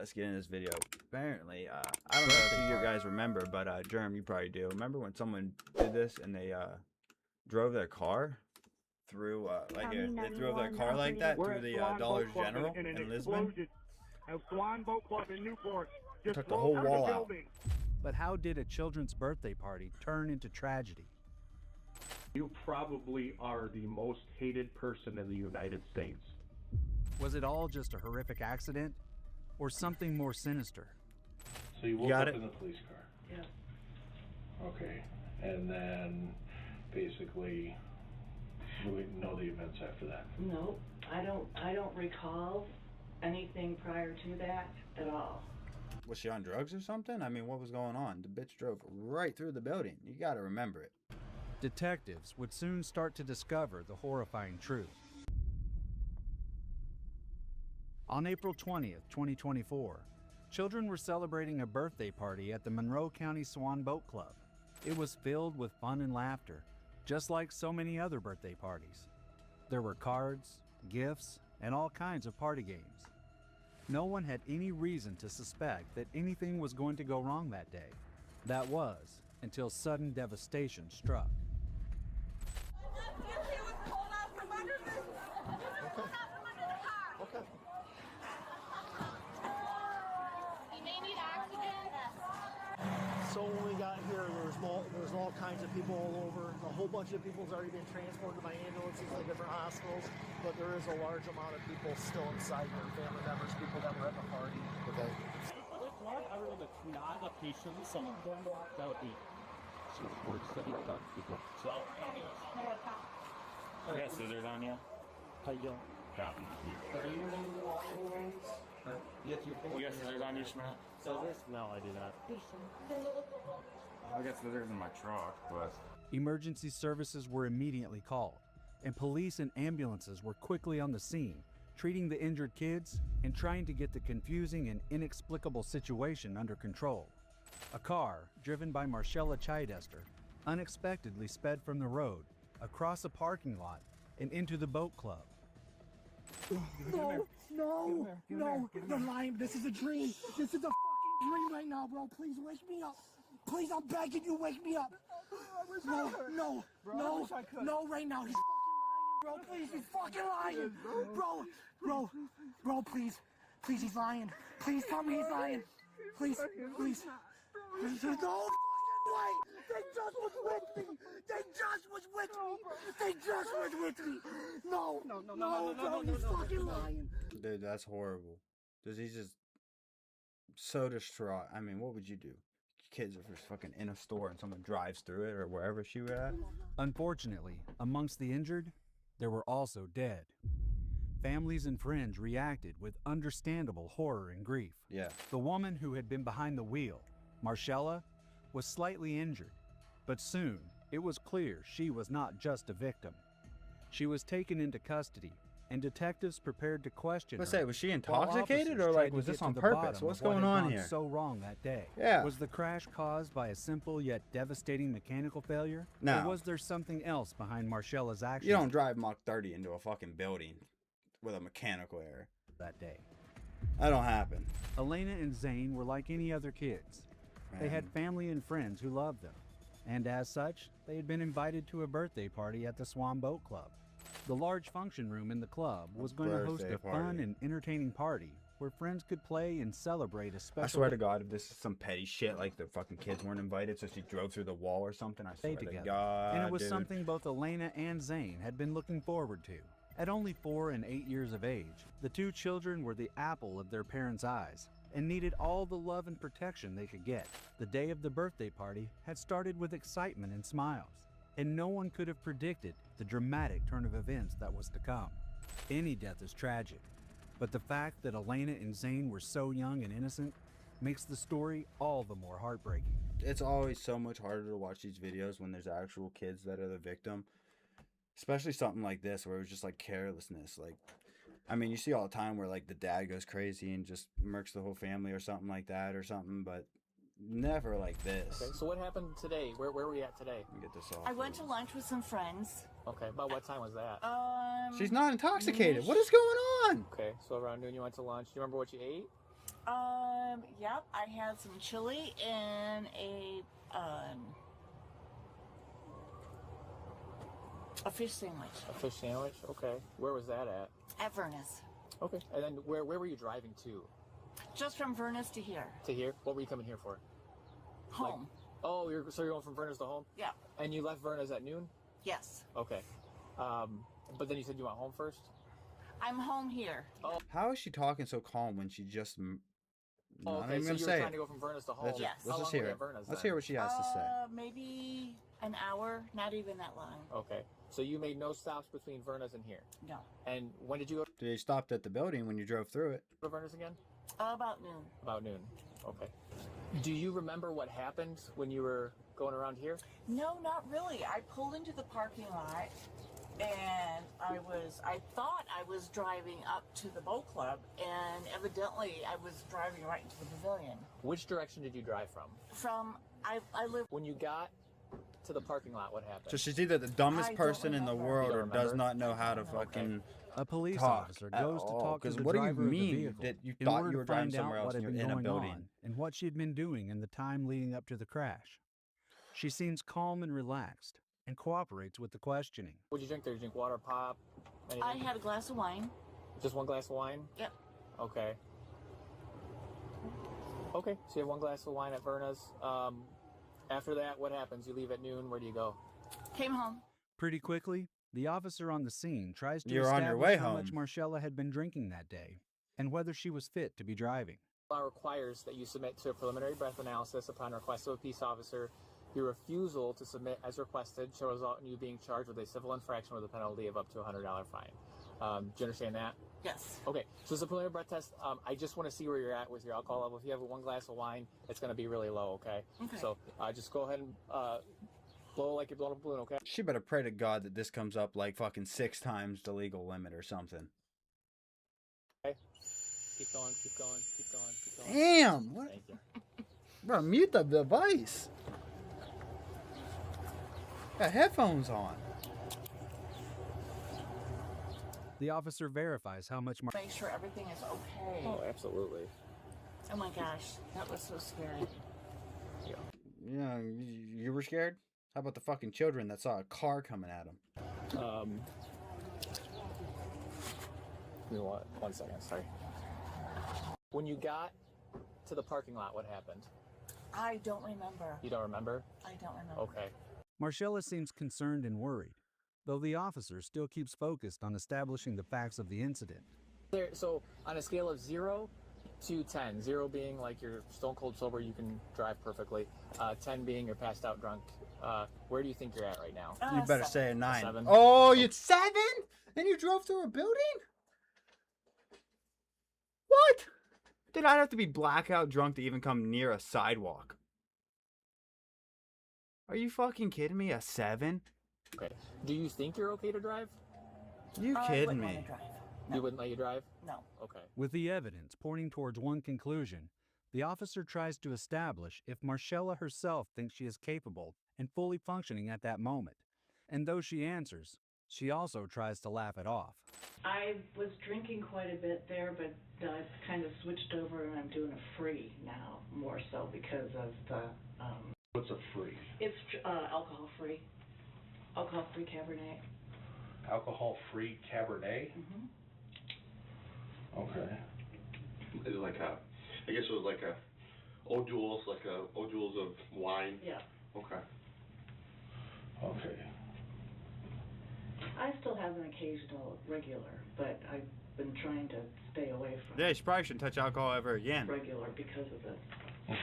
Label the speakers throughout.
Speaker 1: let's get into this video. Apparently, I don't know if you guys remember, but Jerem, you probably do. Remember when someone did this and they drove their car through they drove their car like that through the Dollar General in Lisbon?
Speaker 2: Swan Boat Club in Newport. Just
Speaker 1: took the whole wall out.
Speaker 3: But how did a children's birthday party turn into tragedy?
Speaker 4: You probably are the most hated person in the United States.
Speaker 3: Was it all just a horrific accident or something more sinister?
Speaker 4: So you woke
Speaker 1: got
Speaker 4: up
Speaker 1: it?
Speaker 4: in the police car?
Speaker 5: Yeah.
Speaker 4: Okay. And then basically you wouldn't know the events after that.
Speaker 5: No, I don't recall anything prior to that at all.
Speaker 1: Was she on drugs or something? I mean, what was going on? The bitch drove right through the building. You gotta remember it.
Speaker 3: Detectives would soon start to discover the horrifying truth. On April 20th, 2024, children were celebrating a birthday party at the Monroe County Swan Boat Club. It was filled with fun and laughter, just like so many other birthday parties. There were cards, gifts, and all kinds of party games. No one had any reason to suspect that anything was going to go wrong that day. That was until sudden devastation struck.
Speaker 6: So when we got here, there's all kinds of people all over. A whole bunch of people's already been transported by ambulances to different hospitals, but there is a large amount of people still inside here, family members, people that were at the party. Okay.
Speaker 7: Why are the Knaga patients, some of them that would be so yeah, scissors on you.
Speaker 6: How you doing?
Speaker 7: Copy. You got scissors on you, Schmidt?
Speaker 6: Scissors? No, I do not.
Speaker 7: I got scissors in my truck, but...
Speaker 3: Emergency services were immediately called, and police and ambulances were quickly on the scene, treating the injured kids and trying to get the confusing and inexplicable situation under control. A car, driven by Marcella Chidester, unexpectedly sped from the road, across a parking lot, and into the boat club.
Speaker 6: No, you're lying. This is a dream. This is a fucking dream right now, bro. Please wake me up. Please, I'm begging you, wake me up. No, right now. He's fucking lying, bro. Please, he's fucking lying. Bro, please, he's lying. Please tell me he's lying. Please. There's no fucking way. They just was with me. No, bro, he's fucking lying.
Speaker 1: Dude, that's horrible. He's just so distraught. I mean, what would you do? Kids are just fucking in a store and someone drives through it or wherever she was at.
Speaker 3: Unfortunately, amongst the injured, there were also dead. Families and friends reacted with understandable horror and grief.
Speaker 1: Yeah.
Speaker 3: The woman who had been behind the wheel, Marcella, was slightly injured, but soon it was clear she was not just a victim. She was taken into custody, and detectives prepared to question
Speaker 1: Let's
Speaker 3: her.
Speaker 1: say, was she
Speaker 3: while
Speaker 1: intoxicated
Speaker 3: officers
Speaker 1: or
Speaker 3: tried
Speaker 1: like
Speaker 3: to
Speaker 1: was
Speaker 3: get
Speaker 1: this
Speaker 3: to
Speaker 1: on
Speaker 3: the
Speaker 1: purpose?
Speaker 3: bottom
Speaker 1: What's
Speaker 3: of what
Speaker 1: going
Speaker 3: had
Speaker 1: on
Speaker 3: gone
Speaker 1: here?
Speaker 3: so wrong that day?
Speaker 1: Yeah.
Speaker 3: Was the crash caused by a simple yet devastating mechanical failure?
Speaker 1: No.
Speaker 3: Or was there something else behind Marcella's actions
Speaker 1: You don't drive Mach 30 into a fucking building with a mechanical error.
Speaker 3: that day?
Speaker 1: That don't happen.
Speaker 3: Elena and Zane were like any other kids. They had family and friends who loved them, and as such, they had been invited to a birthday party at the Swan Boat Club. The large function room in the club was going to host
Speaker 1: birthday
Speaker 3: a fun
Speaker 1: party.
Speaker 3: and entertaining party where friends could play and celebrate a special
Speaker 1: I swear to God, if this is some petty shit, like the fucking kids weren't invited, so she drove through the wall or something, I
Speaker 3: day
Speaker 1: swear to
Speaker 3: together.
Speaker 1: God,
Speaker 3: And it was
Speaker 1: dude.
Speaker 3: something both Elena and Zane had been looking forward to. At only 4 and 8 years of age, the two children were the apple of their parents' eyes and needed all the love and protection they could get. The day of the birthday party had started with excitement and smiles, and no one could have predicted the dramatic turn of events that was to come. Any death is tragic, but the fact that Elena and Zane were so young and innocent makes the story all the more heartbreaking.
Speaker 1: It's always so much harder to watch these videos when there's actual kids that are the victim. Especially something like this where it was just like carelessness. Like, I mean, you see all the time where like the dad goes crazy and just murks the whole family or something like that or something, but never like this.
Speaker 8: Okay, so what happened today? Where were we at today?
Speaker 1: Let me get this off.
Speaker 5: I went to lunch with some friends.
Speaker 8: Okay, about what time was that?
Speaker 1: She's not intoxicated. What is going on?
Speaker 8: Okay, so around noon you went to lunch. Do you remember what you ate?
Speaker 9: Yep, I had some chili and a fish sandwich
Speaker 8: A fish sandwich? Okay. Where was that at?
Speaker 9: at Vernus.
Speaker 8: Okay. And then where were you driving to?
Speaker 9: Just from Vernus to here.
Speaker 8: To here? What were you coming here for?
Speaker 9: Home.
Speaker 8: Oh, so you're going from Vernus to home?
Speaker 9: Yeah.
Speaker 8: And you left Vernus at noon?
Speaker 9: Yes.
Speaker 8: Okay. But then you said you went home first?
Speaker 9: I'm home here.
Speaker 1: How is she talking so calm when she just?
Speaker 8: Oh,
Speaker 1: I'm
Speaker 8: okay,
Speaker 1: even
Speaker 8: so
Speaker 1: gonna
Speaker 8: you were
Speaker 1: say
Speaker 8: trying
Speaker 1: it.
Speaker 8: to go from Vernus to home.
Speaker 1: Let's,
Speaker 9: Yes.
Speaker 1: let's
Speaker 8: How
Speaker 1: just
Speaker 8: long
Speaker 1: hear
Speaker 8: were you
Speaker 1: it.
Speaker 8: at Vernus
Speaker 1: Let's
Speaker 8: then?
Speaker 1: hear what she has to say.
Speaker 9: Maybe an hour, not even that long.
Speaker 8: Okay. So you made no stops between Vernus and here.
Speaker 9: No.
Speaker 8: And when did you go
Speaker 1: They stopped at the building when you drove through it.
Speaker 8: to Vernus again?
Speaker 9: About noon.
Speaker 8: About noon. Okay. Do you remember what happened when you were going around here?
Speaker 9: No, not really. I pulled into the parking lot and I thought I was driving up to the boat club, and evidently I was driving right into the pavilion.
Speaker 8: Which direction did you drive from?
Speaker 9: I live.
Speaker 8: When you got to the parking lot, what happened?
Speaker 1: So she's either the dumbest
Speaker 9: I don't
Speaker 1: person in the
Speaker 9: remember.
Speaker 1: world
Speaker 8: You
Speaker 1: or
Speaker 8: don't
Speaker 1: does
Speaker 8: remember?
Speaker 1: not know how to
Speaker 9: Okay.
Speaker 1: fucking
Speaker 3: A police
Speaker 1: talk
Speaker 3: officer
Speaker 1: at
Speaker 3: goes to
Speaker 1: all.
Speaker 3: talk to
Speaker 1: 'Cause
Speaker 3: the
Speaker 1: what do you
Speaker 3: driver of the
Speaker 1: mean
Speaker 3: vehicle
Speaker 1: that you
Speaker 3: in
Speaker 1: thought
Speaker 3: order
Speaker 1: you
Speaker 3: to
Speaker 1: were driving
Speaker 3: find out
Speaker 1: somewhere else
Speaker 3: what
Speaker 1: and
Speaker 3: had
Speaker 1: you're
Speaker 3: been
Speaker 1: in a
Speaker 3: going
Speaker 1: building?
Speaker 3: on and what she'd been doing in the time leading up to the crash. She seems calm and relaxed and cooperates with the questioning.
Speaker 8: What'd you drink there? Did you drink water, pop? Anything?
Speaker 9: I had a glass of wine.
Speaker 8: Just one glass of wine?
Speaker 9: Yep.
Speaker 8: Okay. Okay, so you have one glass of wine at Verna's. After that, what happens? You leave at noon. Where do you go?
Speaker 9: Came home.
Speaker 3: Pretty quickly, the officer on the scene tries to
Speaker 1: You're on your
Speaker 3: establish
Speaker 1: way
Speaker 3: how much
Speaker 1: home.
Speaker 3: Marcella had been drinking that day and whether she was fit to be driving.
Speaker 8: Law requires that you submit to a preliminary breath analysis upon request of a peace officer. Your refusal to submit as requested shall result in you being charged with a civil infraction with a penalty of up to a $100 fine. Do you understand that?
Speaker 9: Yes.
Speaker 8: Okay, so it's a preliminary breath test. I just want to see where you're at with your alcohol level. If you have one glass of wine, it's going to be really low, okay?
Speaker 9: Okay.
Speaker 8: So just go ahead and blow like you're blowing a balloon, okay?
Speaker 1: She better pray to God that this comes up like fucking 6 times the legal limit or something.
Speaker 8: Keep going, keep going, keep going, keep going.
Speaker 1: Damn! What?
Speaker 8: Thank you.
Speaker 1: Bro, mute the device. Got headphones on.
Speaker 3: The officer verifies how much
Speaker 9: Make sure everything is okay.
Speaker 8: Oh, absolutely.
Speaker 9: Oh my gosh, that was so scary.
Speaker 1: Yeah, you were scared? How about the fucking children that saw a car coming at them?
Speaker 8: Give me one second, sorry. When you got to the parking lot, what happened?
Speaker 9: I don't remember.
Speaker 8: You don't remember?
Speaker 9: I don't remember.
Speaker 8: Okay.
Speaker 3: Marcella seems concerned and worried, though the officer still keeps focused on establishing the facts of the incident.
Speaker 8: So on a scale of 0 to 10, 0 being like you're stone cold sober, you can drive perfectly, 10 being you're passed out drunk, where do you think you're at right now?
Speaker 1: You better
Speaker 9: 7.
Speaker 1: say a 9.
Speaker 8: 7.
Speaker 1: Oh, you 7? And you drove through a building? What? Did I have to be blackout drunk to even come near a sidewalk? Are you fucking kidding me? A 7?
Speaker 8: Okay. Do you think you're okay to drive?
Speaker 1: You
Speaker 9: I
Speaker 1: kidding
Speaker 9: wouldn't
Speaker 1: me?
Speaker 9: wanna drive. No.
Speaker 8: You wouldn't let you drive?
Speaker 9: No.
Speaker 8: Okay.
Speaker 3: With the evidence pointing towards one conclusion, the officer tries to establish if Marcella herself thinks she is capable and fully functioning at that moment. And though she answers, she also tries to laugh it off.
Speaker 5: I was drinking quite a bit there, but I've kind of switched over and I'm doing a free now, more so because of the,
Speaker 4: What's a free?
Speaker 5: it's alcohol-free. Alcohol-free Cabernet.
Speaker 4: Alcohol-free Cabernet?
Speaker 5: Mm-hmm.
Speaker 4: Okay.
Speaker 10: It's like I guess it was like O'Doul's of wine.
Speaker 5: Yeah.
Speaker 10: Okay.
Speaker 4: Okay.
Speaker 5: I still have an occasional regular, but I've been trying to stay away from
Speaker 1: Yeah, she probably shouldn't touch alcohol ever again.
Speaker 5: regular because of the,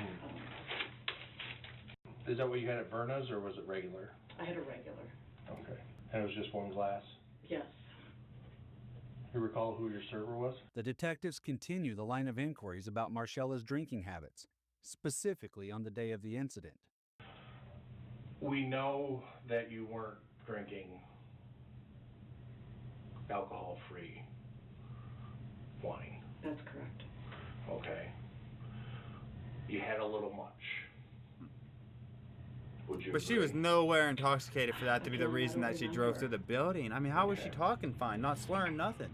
Speaker 4: Is that what you had at Verna's or was it regular?
Speaker 5: I had a regular.
Speaker 4: Okay. And it was just one glass?
Speaker 5: Yes.
Speaker 4: You recall who your server was?
Speaker 3: The detectives continue the line of inquiries about Marcella's drinking habits, specifically on the day of the incident.
Speaker 4: We know that you weren't drinking alcohol-free wine.
Speaker 5: That's correct.
Speaker 4: Okay. You had a little much. Would you
Speaker 1: But she
Speaker 4: agree?
Speaker 1: was nowhere intoxicated for that to be the reason that she drove through the building. I mean, how was she talking fine? Not slurring, nothing.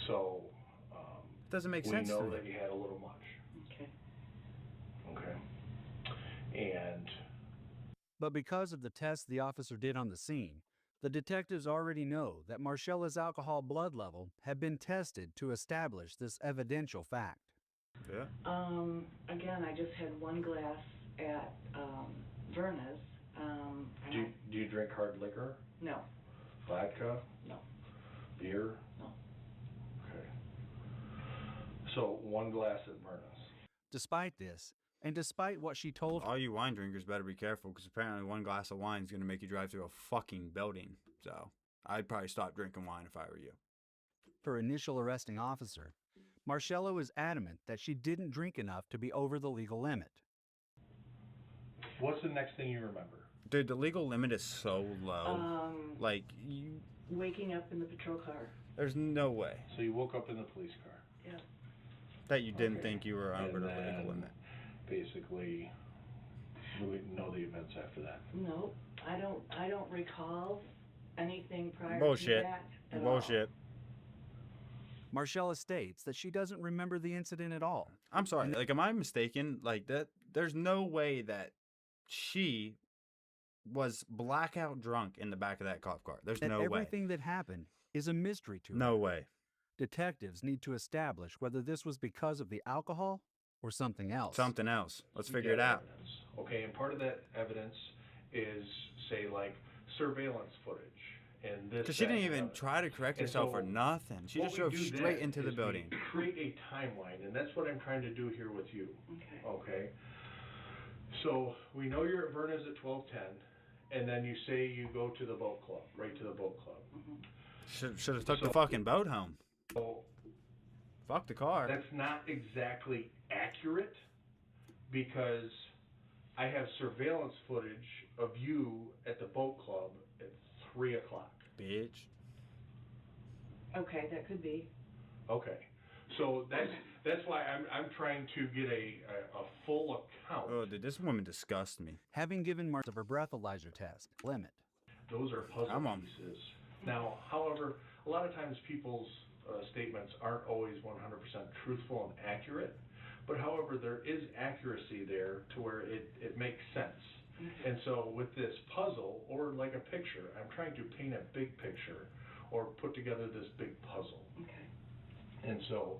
Speaker 4: So,
Speaker 1: Doesn't make
Speaker 4: we
Speaker 1: sense to
Speaker 4: know
Speaker 1: me.
Speaker 4: that you had a little much.
Speaker 5: Okay.
Speaker 3: But because of the tests the officer did on the scene, the detectives already know that Marcella's alcohol blood level had been tested to establish this evidential fact.
Speaker 1: Yeah.
Speaker 5: Again, I just had one glass at Verna's.
Speaker 4: Do you drink hard liquor?
Speaker 5: No.
Speaker 4: Vodka?
Speaker 5: No.
Speaker 4: Beer?
Speaker 5: No.
Speaker 4: Okay. So 1 glass at Myrna's.
Speaker 3: Despite this, and despite what she told
Speaker 1: All you wine drinkers better be careful, because apparently 1 glass of wine is going to make you drive through a fucking building. So I'd probably stop drinking wine if I were you.
Speaker 3: her initial arresting officer, Marcella was adamant that she didn't drink enough to be over the legal limit.
Speaker 4: What's the next thing you remember?
Speaker 1: Dude, the legal limit is so low. Like,
Speaker 5: Waking up in the patrol car.
Speaker 1: there's no way
Speaker 4: So you woke up in the police car.
Speaker 5: Yeah.
Speaker 1: that you didn't
Speaker 4: Okay.
Speaker 1: think you were over
Speaker 4: And
Speaker 1: the legal
Speaker 4: then
Speaker 1: limit.
Speaker 4: basically, we know the events after that.
Speaker 5: No, I don't recall anything prior
Speaker 1: Bullshit.
Speaker 5: to that at
Speaker 1: Bullshit.
Speaker 3: Marcella states that she doesn't remember the incident at all.
Speaker 1: I'm sorry. Like, am I mistaken? Like, that? There's no way that she was blackout drunk in the back of that cop car. There's
Speaker 3: That
Speaker 1: no way.
Speaker 3: everything that happened is a mystery to her.
Speaker 1: No way.
Speaker 3: Detectives need to establish whether this was because of the alcohol or something else.
Speaker 1: Something else. Let's
Speaker 4: You
Speaker 1: figure it
Speaker 4: get
Speaker 1: out.
Speaker 4: evidence. Okay, and part of that evidence is, say, like surveillance footage and this.
Speaker 1: Because she
Speaker 4: that,
Speaker 1: didn't
Speaker 4: and
Speaker 1: even
Speaker 4: other.
Speaker 1: try to correct
Speaker 4: And
Speaker 1: herself
Speaker 4: so
Speaker 1: or nothing. She
Speaker 4: what
Speaker 1: just
Speaker 4: we
Speaker 1: drove
Speaker 4: do
Speaker 1: straight
Speaker 4: then
Speaker 1: into the
Speaker 4: is
Speaker 1: building.
Speaker 4: we create a timeline, and that's what I'm trying to do here with you.
Speaker 5: Okay.
Speaker 4: Okay. So we know you're at Verna's at 12:10, and then you say you go to the boat club, right to the boat club.
Speaker 1: Should have took the
Speaker 4: So-
Speaker 1: fucking boat home.
Speaker 4: So
Speaker 1: Fuck the car.
Speaker 4: that's not exactly accurate because I have surveillance footage of you at the boat club at 3 o'clock.
Speaker 1: Bitch.
Speaker 5: Okay, that could be.
Speaker 4: Okay. So that's why I'm trying to get a full account.
Speaker 1: Oh, dude, this woman disgusts me.
Speaker 3: Having given Marcella her breathalyzer test limit.
Speaker 4: Those are puzzle
Speaker 1: I'm on.
Speaker 4: pieces. Now, however, a lot of times people's statements aren't always 100% truthful and accurate, but however, there is accuracy there to where it makes sense. And so with this puzzle, or like a picture, I'm trying to paint a big picture or put together this big puzzle.
Speaker 5: Okay.
Speaker 4: And so,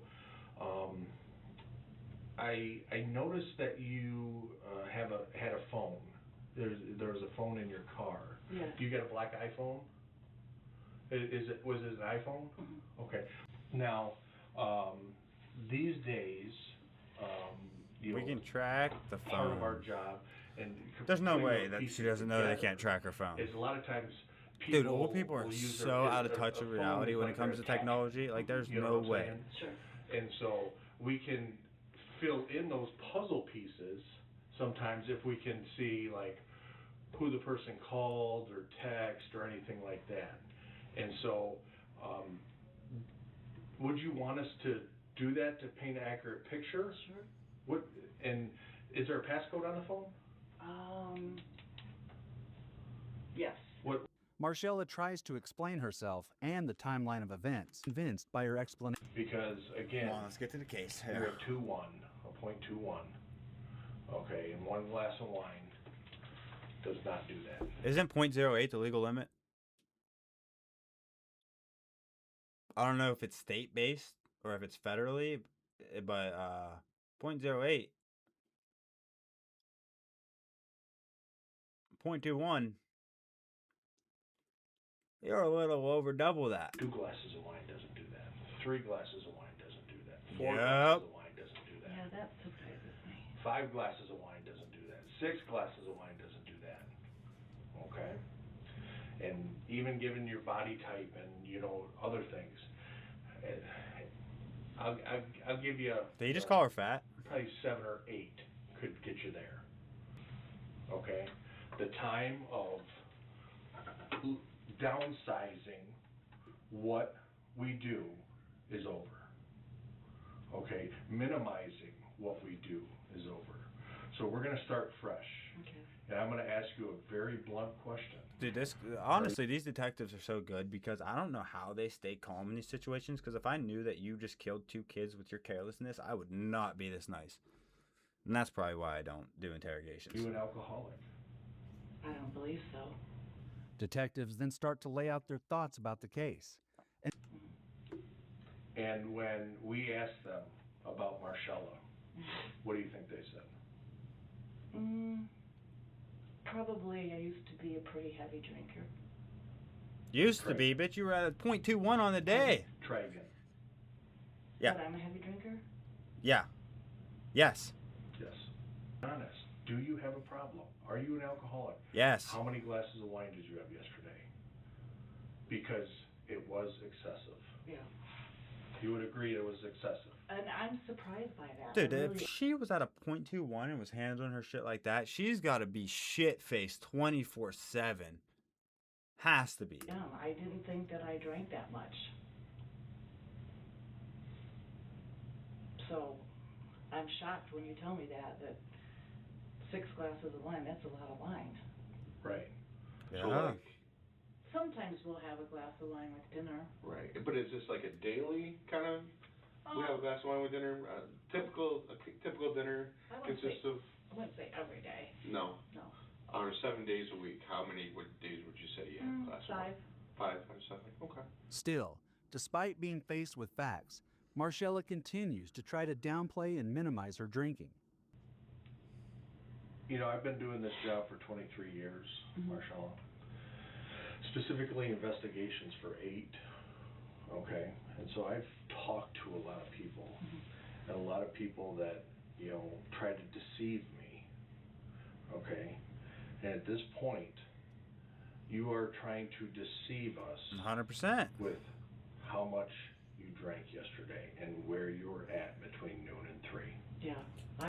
Speaker 4: I noticed that you had a phone. There was a phone in your car.
Speaker 5: Yeah.
Speaker 4: You got a black iPhone? Was it an iPhone?
Speaker 5: Mm-hmm.
Speaker 4: Okay. Now, these days,
Speaker 1: We can track the
Speaker 4: part of our
Speaker 1: phone.
Speaker 4: job, and
Speaker 1: There's no
Speaker 4: putting
Speaker 1: way
Speaker 4: those
Speaker 1: that
Speaker 4: pieces
Speaker 1: she doesn't know they
Speaker 4: together
Speaker 1: can't track her phone.
Speaker 4: is a lot of times
Speaker 1: Dude, old people are
Speaker 4: will use
Speaker 1: so out of touch with reality when it comes to technology. Like, there's
Speaker 4: You know
Speaker 1: no
Speaker 4: what I'm
Speaker 1: way.
Speaker 4: saying?
Speaker 5: Sure.
Speaker 4: And so we can fill in those puzzle pieces sometimes if we can see like who the person called or text or anything like that. And so would you want us to do that to paint an accurate picture?
Speaker 5: Sure.
Speaker 4: And is there a passcode on the phone?
Speaker 5: Yes.
Speaker 4: What?
Speaker 3: Marcella tries to explain herself and the timeline of events, convinced by her explanation.
Speaker 4: Because again,
Speaker 1: Come on, let's get to the case.
Speaker 4: you're at 2-1, a .21. Okay, and 1 glass of wine does not do that.
Speaker 1: Isn't .08 the legal limit? I don't know if it's state-based or if it's federally, but .08, .21, you're a little over double that.
Speaker 4: 2 glasses of wine doesn't do that. 3 glasses of wine doesn't do that. 4
Speaker 1: Yep.
Speaker 4: glasses of wine doesn't do that.
Speaker 5: Yeah, that surprises me.
Speaker 4: 5 glasses of wine doesn't do that. 6 glasses of wine doesn't do that. Okay? And even given your body type and, other things, I'll give you
Speaker 1: Did you just call her fat?
Speaker 4: probably 7 or 8 could get you there. Okay? The time of downsizing what we do is over. Okay? Minimizing what we do is over. So we're going to start fresh.
Speaker 5: Okay.
Speaker 4: And I'm going to ask you a very blunt question.
Speaker 1: Dude, honestly, these detectives are so good because I don't know how they stay calm in these situations. Because if I knew that you just killed 2 kids with your carelessness, I would not be this nice. And that's probably why I don't do interrogations.
Speaker 4: You an alcoholic?
Speaker 5: I don't believe so.
Speaker 3: Detectives then start to lay out their thoughts about the case.
Speaker 4: And when we asked them about Marcella, what do you think they said?
Speaker 5: Probably I used to be a pretty heavy drinker.
Speaker 1: Used to be, bitch. You were at .21 on the day.
Speaker 4: Try again.
Speaker 1: Yeah.
Speaker 5: But I'm a heavy drinker?
Speaker 1: Yeah. Yes.
Speaker 4: Yes. Honest. Do you have a problem? Are you an alcoholic?
Speaker 1: Yes.
Speaker 4: How many glasses of wine did you have yesterday? Because it was excessive.
Speaker 5: Yeah.
Speaker 1: You would agree it was excessive.
Speaker 5: And I'm surprised by that.
Speaker 1: Dude,
Speaker 5: I
Speaker 1: if
Speaker 5: really-
Speaker 1: she was at a .21 and was handling her shit like that, she's got to be shit-faced 24/7. Has to be.
Speaker 5: Yeah, I didn't think that I drank that much. So, I'm shocked when you tell me that 6 glasses of wine, that's a lot of wine.
Speaker 4: Right.
Speaker 1: Yeah.
Speaker 10: So like,
Speaker 5: Sometimes we'll have a glass of wine with dinner.
Speaker 10: right. But is this like a daily kind of? We have a glass of wine with dinner. Typical dinner
Speaker 5: I wouldn't
Speaker 10: consists
Speaker 5: say,
Speaker 10: of
Speaker 5: I wouldn't say every day.
Speaker 10: no.
Speaker 5: No.
Speaker 10: On 7 days a week, how many days would you say you have a glass of wine?
Speaker 5: 5.
Speaker 10: 5 out of 7. Okay.
Speaker 3: Still, despite being faced with facts, Marcella continues to try to downplay and minimize her drinking.
Speaker 4: You know, I've been doing this job for 23 years, Marcella. Specifically investigations for 8. Okay. And so I've talked to a lot of people. And a lot of people that, you know, try to deceive me. Okay. And at this point, you are trying to deceive us
Speaker 1: 100%.
Speaker 4: with how much you drank yesterday and where you were at between noon and 3.
Speaker 5: Yeah.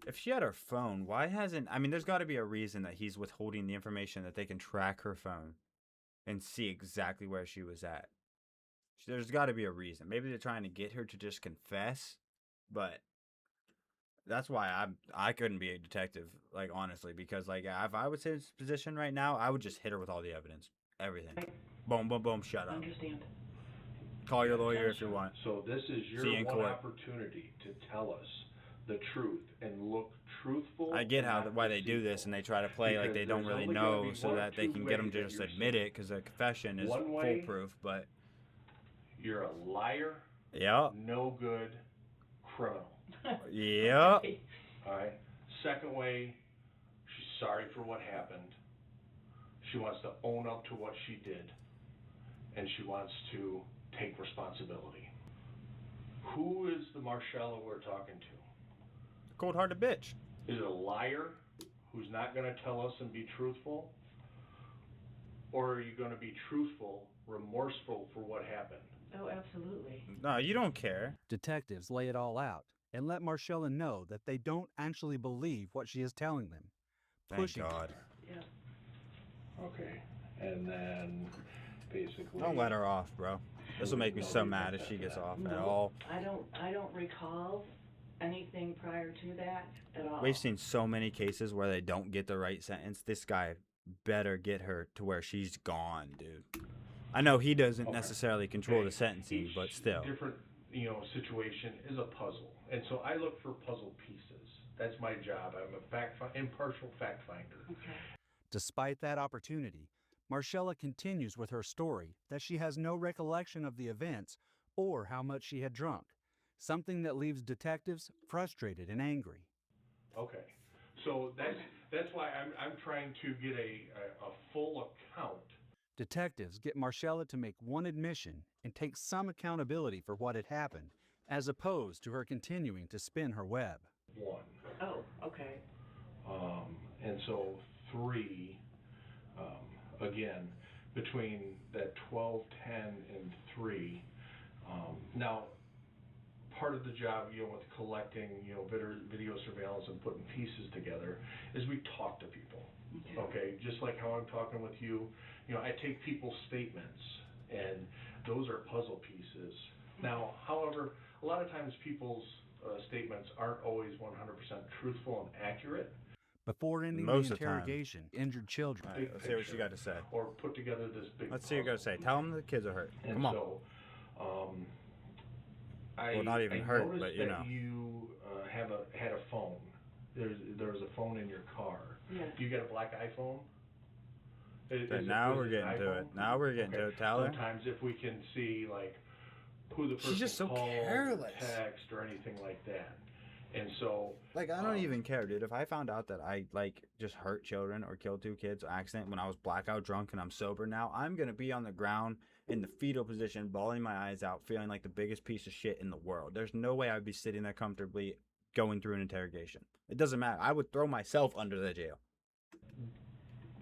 Speaker 1: If she had her phone, why hasn't... I mean, there's got to be a reason that he's withholding the information that they can track her phone and see exactly where she was at. There's got to be a reason. Maybe they're trying to get her to just confess, but that's why I couldn't be a detective, like, honestly, because, like, if I was in his position right now, I would just hit her with all the evidence. Everything. Boom, boom, boom, shut
Speaker 5: I
Speaker 1: up.
Speaker 5: understand.
Speaker 1: Call your lawyer if you want.
Speaker 4: So this is your
Speaker 1: See you in
Speaker 4: one
Speaker 1: court.
Speaker 4: opportunity to tell us the truth and look truthful.
Speaker 1: I get how
Speaker 4: not
Speaker 1: why they do this, and they try to play like
Speaker 4: Because
Speaker 1: they don't
Speaker 4: there's
Speaker 1: really
Speaker 4: only gonna
Speaker 1: know,
Speaker 4: be
Speaker 1: so
Speaker 4: one
Speaker 1: that
Speaker 4: of
Speaker 1: they
Speaker 4: two
Speaker 1: can get them to
Speaker 4: ways
Speaker 1: just
Speaker 4: that you're
Speaker 1: admit it, because a confession is
Speaker 4: One way-
Speaker 1: foolproof. But
Speaker 4: You're a liar,
Speaker 1: yeah,
Speaker 4: no good criminal.
Speaker 1: yeah,
Speaker 4: All right. Second way, she's sorry for what happened. She wants to own up to what she did, and she wants to take responsibility. Who is the Marcella we're talking to?
Speaker 1: cold-hearted bitch.
Speaker 4: Is it a liar who's not going to tell us and be truthful? Or are you going to be truthful, remorseful for what happened?
Speaker 5: Oh, absolutely.
Speaker 1: No, you don't care.
Speaker 3: Detectives lay it all out and let Marcella know that they don't actually believe what she is telling them.
Speaker 1: Thank
Speaker 3: Pushing her.
Speaker 1: God.
Speaker 5: Yeah.
Speaker 4: Okay. And then basically...
Speaker 1: Don't let her off, bro. This will make me so mad if she gets off at all.
Speaker 5: I don't recall anything prior to that at all.
Speaker 1: We've seen so many cases where they don't get the right sentence. This guy better get her to where she's gone, dude. I know he doesn't necessarily control the sentencing, but still.
Speaker 4: Different, you know, situation is a puzzle. And so I look for puzzle pieces. That's my job. I'm a impartial fact finder.
Speaker 5: Okay.
Speaker 3: Despite that opportunity, Marcella continues with her story that she has no recollection of the events or how much she had drunk, something that leaves detectives frustrated and angry.
Speaker 4: Okay. So that's why I'm trying to get a full account.
Speaker 3: Detectives get Marcella to make one admission and take some accountability for what had happened, as opposed to her continuing to spin her web.
Speaker 4: 1.
Speaker 5: Oh, okay.
Speaker 4: And so 3, again, between that 12, 10, and 3. Now, part of the job, you know, with collecting, you know, video surveillance and putting pieces together is we talk to people. Okay? Just like how I'm talking with you. You know, I take people's statements, and those are puzzle pieces. Now, however, a lot of times people's statements aren't always 100% truthful and accurate.
Speaker 3: Before ending
Speaker 1: Most
Speaker 3: the
Speaker 1: of the time.
Speaker 3: interrogation, injured children.
Speaker 1: All right, let's see what she got to say.
Speaker 4: Or put together this big
Speaker 1: Let's see what you got to say. Tell them the kids are hurt.
Speaker 4: And
Speaker 1: Come on.
Speaker 4: so,
Speaker 1: Well, not even
Speaker 4: I
Speaker 1: hurt,
Speaker 4: noticed
Speaker 1: but you
Speaker 4: that
Speaker 1: know.
Speaker 4: you had a phone. There was a phone in your car.
Speaker 5: Yeah.
Speaker 4: You got a black iPhone? Is
Speaker 1: But
Speaker 4: it
Speaker 1: now
Speaker 4: with
Speaker 1: we're
Speaker 4: his
Speaker 1: getting to it.
Speaker 4: iPhone?
Speaker 1: Now we're getting to it. Tell her.
Speaker 4: Sometimes if we can see like who the person
Speaker 1: She's just so
Speaker 4: called,
Speaker 1: careless.
Speaker 4: or text, or anything like that, and so
Speaker 1: Like, I don't even care, dude. If I found out that I, like, just hurt children or killed 2 kids by accident when I was blackout drunk and I'm sober now, I'm going to be on the ground in the fetal position, bawling my eyes out, feeling like the biggest piece of shit in the world. There's no way I'd be sitting there comfortably going through an interrogation. It doesn't matter. I would throw myself under the jail.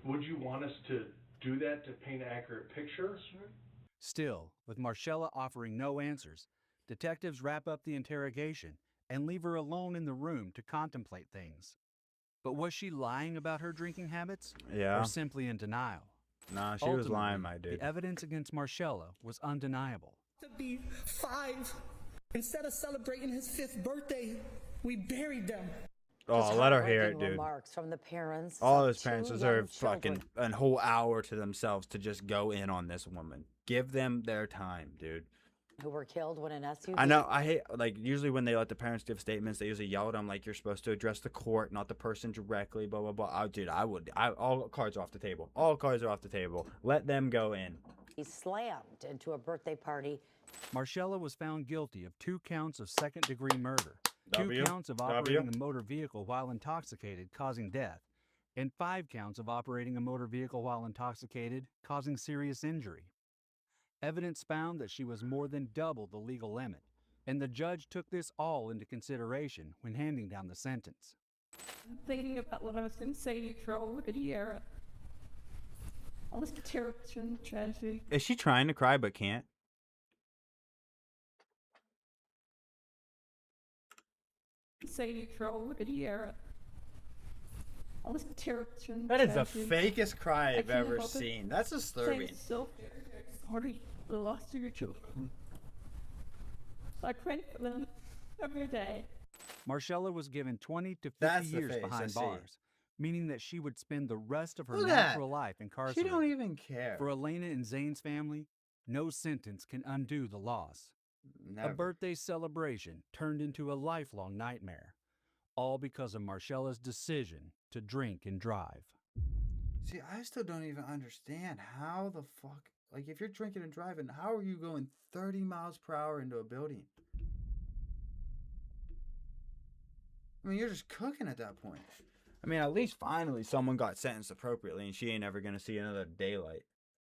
Speaker 4: would you want us to do that to paint an accurate picture?
Speaker 5: Sure.
Speaker 3: Still, with Marcella offering no answers, detectives wrap up the interrogation and leave her alone in the room to contemplate things. But was she lying about her drinking habits?
Speaker 1: Yeah.
Speaker 3: Or simply in denial?
Speaker 1: Nah, she was lying, my
Speaker 3: Ultimately,
Speaker 1: dude.
Speaker 3: The evidence against Marcella was undeniable.
Speaker 6: To be 5. Instead of celebrating his 5th birthday, we buried them.
Speaker 1: Oh, let her hear it,
Speaker 11: Heartbreaking
Speaker 1: dude.
Speaker 11: remarks from the parents.
Speaker 1: All
Speaker 11: of
Speaker 1: those parents
Speaker 11: 2
Speaker 1: deserve
Speaker 11: young children.
Speaker 1: fucking a whole hour to themselves to just go in on this woman. Give them their time, dude.
Speaker 11: Who were killed when an SUV.
Speaker 1: I know. I hate, like, usually when they let the parents give statements, they usually yell at them like, you're supposed to address the court, not the person directly, blah, blah, blah. Dude, all cards are off the table. All cards are off the table. Let them go in.
Speaker 11: He slammed into a birthday party.
Speaker 3: Marcella was found guilty of 2 counts of second-degree murder, 2
Speaker 1: W.
Speaker 3: counts of operating a motor vehicle while intoxicated, causing death, and 5 counts of operating a motor vehicle while intoxicated, causing serious injury. Evidence found that she was more than double the legal limit, and the judge took this all into consideration when handing down the sentence.
Speaker 12: I'm thinking about what I was going to say to you for over a year. All this terrible tragedy.
Speaker 1: Is she trying to cry but can't?
Speaker 12: Say to you for over a year. All this terrible
Speaker 1: That is the
Speaker 12: tragedy.
Speaker 1: fakest cry
Speaker 12: I
Speaker 1: I've
Speaker 12: can't
Speaker 1: ever
Speaker 12: help it.
Speaker 1: seen. That's disturbing.
Speaker 12: Saying so sorry for the loss of your children. I pray for them every day.
Speaker 3: Marcella was given 20 to 50
Speaker 1: That's the
Speaker 3: years
Speaker 1: face, I
Speaker 3: behind
Speaker 1: see.
Speaker 3: bars, meaning that she would spend the rest of her
Speaker 1: Look at that.
Speaker 3: natural life
Speaker 1: She
Speaker 3: incarcerated.
Speaker 1: don't even care.
Speaker 3: For Elena and Zane's family, no sentence can undo the loss.
Speaker 1: Never.
Speaker 3: A birthday celebration turned into a lifelong nightmare, all because of Marcella's decision to drink and drive.
Speaker 1: See, I still don't even understand how the fuck, like, if you're drinking and driving, how are you going 30 miles per hour into a building? I mean, you're just cooking at that point. I mean, at least finally someone got sentenced appropriately and she ain't ever going to see another daylight.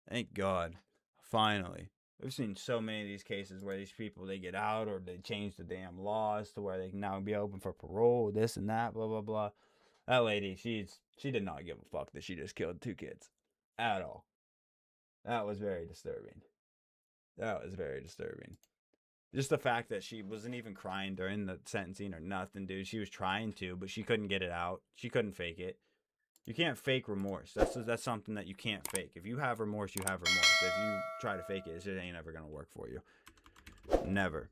Speaker 1: Thank God. Finally. We've seen so many of these cases where these people, they get out or they change the damn laws to where they can now be open for parole, this and that, blah, blah, blah. That lady, she did not give a fuck that she just killed 2 kids. At all. That was very disturbing. That was very disturbing. Just the fact that she wasn't even crying during the sentencing or nothing, dude. She was trying to, but she couldn't get it out. She couldn't fake it. You can't fake remorse. That's something that you can't fake. If you have remorse, you have remorse. If you try to fake it, it just ain't ever going to work for you. Never.